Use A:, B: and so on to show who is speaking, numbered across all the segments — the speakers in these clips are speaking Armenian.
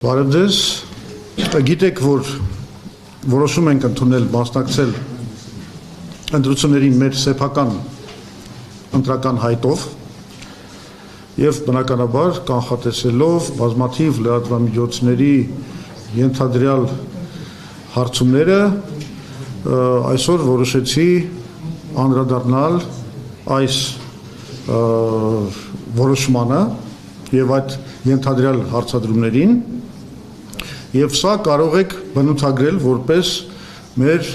A: Բարև ձեզ, գիտեք, որ որոշում ենք ընդունել մասնակցել ընտրություններին մեր սեփական ընտրական հայտով եւ բնականաբար կանխատեսելով բազմաթիվ լրատվամիջոցների ենթադրյալ հարցումները այսօր որոշեցի անդրադառնալ այս որոշմանը եւ այդ ենթադրյալ հարցադրումներին եւ սա կարող եք բնութագրել որպես մեր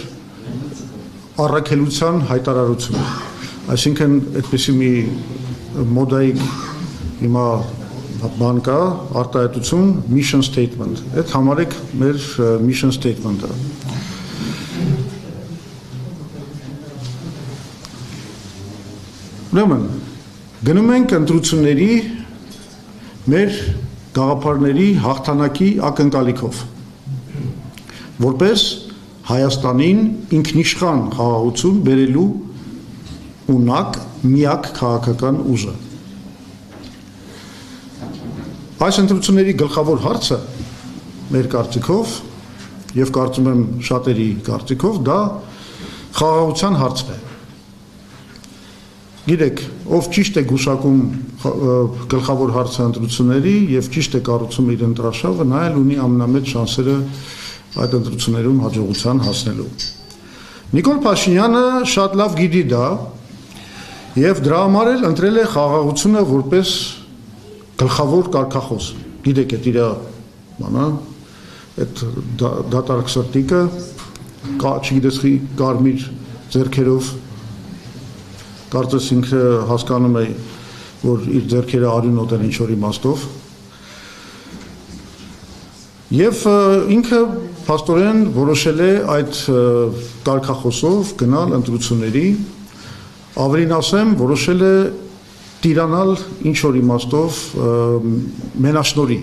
A: առաքելության հայտարարություն, այսինքն այդպիսի մի մոդայիկ հիմա բան կա, արտահայտություն, mission statement, այդ համարեք մեր mission statement-ը։ Ուրեմն, գնում ենք ընտրությունների մեր գաղափարների հաղթանակի ակնկալիքով, որպես Հայաստանին ինքնիշխան խաղաղություն բերելու ունակ միակ քաղաքական ուժը։ Այս ընտրությունների գլխավոր հարցը մեր կարծիքով եւ կարծում եմ շատերի կարծիքով դա խաղաղության հարցն է։ Գիտեք, ով ճիշտ է գուշակում գլխավոր հարցը ընտրությունների եւ ճիշտ է կառուցում իր ընտրաշավը, նա էլ ունի ամենամեծ շանսերը այդ ընտրություններում հաջողության հասնելու։ Նիկոլ Փաշինյանը շատ լավ գիտի դա եւ դրա համար էլ ընտրել է խաղաղությունը որպես գլխավոր կարգախոս։ Գիտեք, այդ իր բանը, այդ դատարկ սրտիկը, չգիտես խի կարմիր ձեռքերով կարծես ինքը հասկանում է, որ իր ձեռքերը արյունոտ են ինչ-որ իմաստով եւ ինքը փաստորեն որոշել է այդ կարգախոսով գնալ ընտրությունների, ավելին ասեմ, որոշել է տիրանալ ինչ-որ իմաստով մենաշնորի,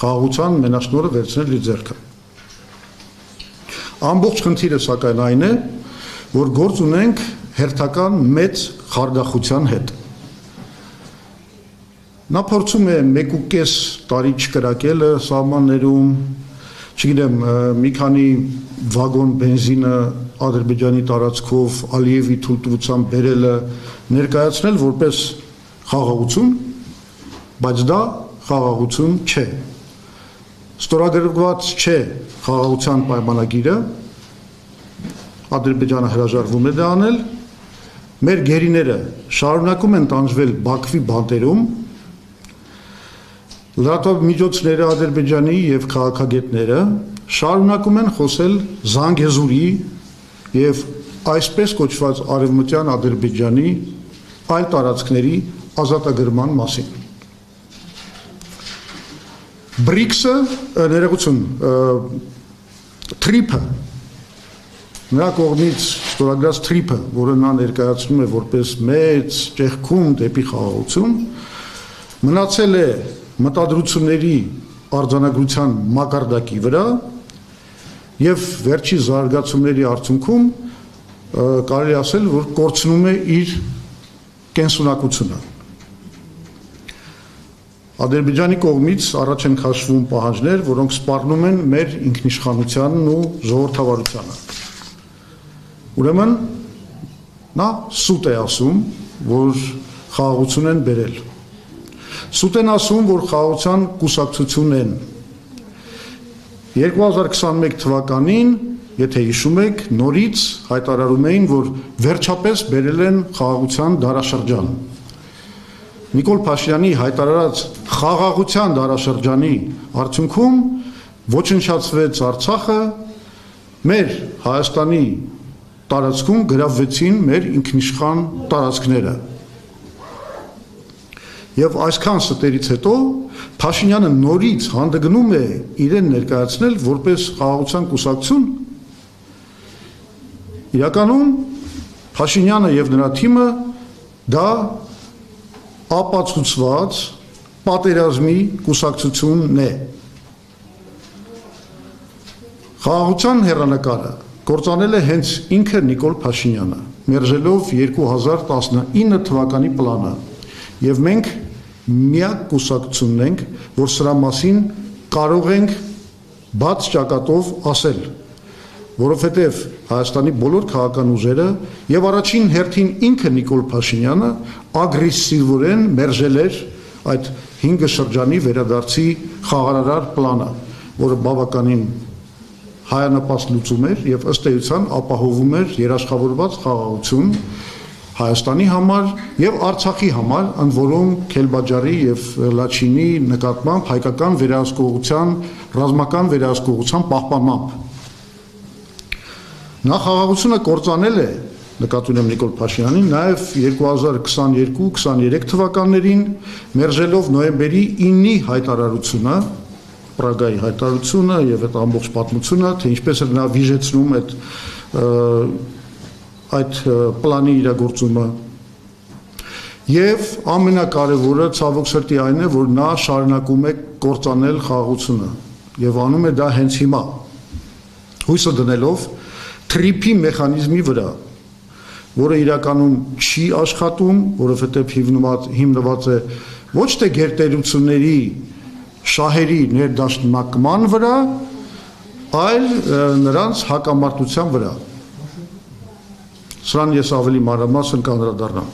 A: խաղաղության մենաշնորը վերցնել իր ձեռքը։ Ամբողջ խնդիրը սակայն այն է, որ գործ ունենք հերթական մեծ խարդախության հետ։ Նա փորձում է 1.5 տարի չկրակելը սահմաններում, չգիտեմ, մի քանի վագոն բենզինը Ադրբեջանի տարածքով Ալիևի թույլտվությամբ բերելը ներկայացնել որպես խաղաղություն, բայց դա խաղաղություն չէ։ Ստորագրված չէ խաղաղության պայմանագիրը, Ադրբեջանը հրաժարվում է դա անել, մեր գերիները շարունակում են տանջվել Բաքվի բանտերում, լրատվամիջոցները Ադրբեջանի եւ քաղաքագետները շարունակում են խոսել Զանգեզուրի եւ այսպես կոչված արևմտյան Ադրբեջանի այլ տարածքների ազատագրման մասին։ BRICS-ը, ներողություն, TRIP-ը, նրա կողմից ստորագրած TRIP-ը, որը նա ներկայացնում է որպես մեծ ճեղքում դեպի խաղաղություն, մնացել է մտադրությունների արձանագրության մակարդակի վրա եւ վերջի զարգացումների արդյունքում կարելի ասել, որ կորցնում է իր կենսունակությունը։ Ադրբեջանի կողմից առաջ են քաշվում պահանջներ, որոնք սպառնում են մեր ինքնիշխանությանն ու ժողովրդավարությանը։ Ուրեմն նա սուտ է ասում, որ խաղաղություն են բերել։ Սուտ են ասում, որ խաղաղության կուսակցություն են։ 2021 թվականին, եթե հիշում եք, նորից հայտարարում էին, որ վերջապես բերել են խաղաղության դարաշրջան։ Նիկոլ Փաշինյանի հայտարարած խաղաղության դարաշրջանի արդյունքում ոչնչացվեց Արցախը, մեր Հայաստանի տարածքում գրավվեցին մեր ինքնիշխան տարածքները։ Եվ այսքան ստերից հետո Փաշինյանը նորից հանդգնում է իրեն ներկայացնել որպես խաղաղության կուսակցություն։ Իրականում Փաշինյանը եւ նրա թիմը դա ապացուցված պատերազմի կուսակցությունն է։ Խաղաղության հեռանկարը կործանել է հենց ինքը Նիկոլ Փաշինյանը, մերժելով 2019 թվականի պլանը, եւ մենք միակ կուսակցությունն ենք, որ սրա մասին կարող ենք բաց ճակատով ասել, որովհետև Հայաստանի բոլոր քաղաքական ուժերը եւ առաջին հերթին ինքը Նիկոլ Փաշինյանը ագրեսիվորեն մերժել էր այդ 5 շրջանի վերադարձի խաղարարար պլանը, որը բավականին հայանպաստ լուծում էր եւ ըստ էության ապահովում էր երաշխավորված խաղաղություն Հայաստանի համար եւ Արցախի համար, ընդ որում Քելբաջարի եւ Լաչինի նկատմամբ հայկական վերահսկողության, ռազմական վերահսկողության պահպանմամբ։ Նա խաղաղությունը կործանել է, նկատի ունեմ Նիկոլ Փաշինյանին, նաեւ 2022-23 թվականներին մերժելով նոյեմբերի 9-ի հայտարարությունը, Պրագայի հայտարարությունը եւ այդ ամբողջ պատմությունը, թե ինչպես էր նա վիժեցնում այդ պլանի իրագործումը եւ ամենակարևորը ցավոք սրտի այն է, որ նա շարունակում է կործանել խաղաղությունը եւ անում է դա հենց հիմա հույսը դնելով թրիփի մեխանիզմի վրա, որը իրականում չի աշխատում, որովհետեւ հիմնված է ոչ թե գերտերությունների շահերի ներդաշնակման վրա, այլ նրանց հակամարտության վրա։ Սրան ես ավելի մանրամասն կանդրադառնամ։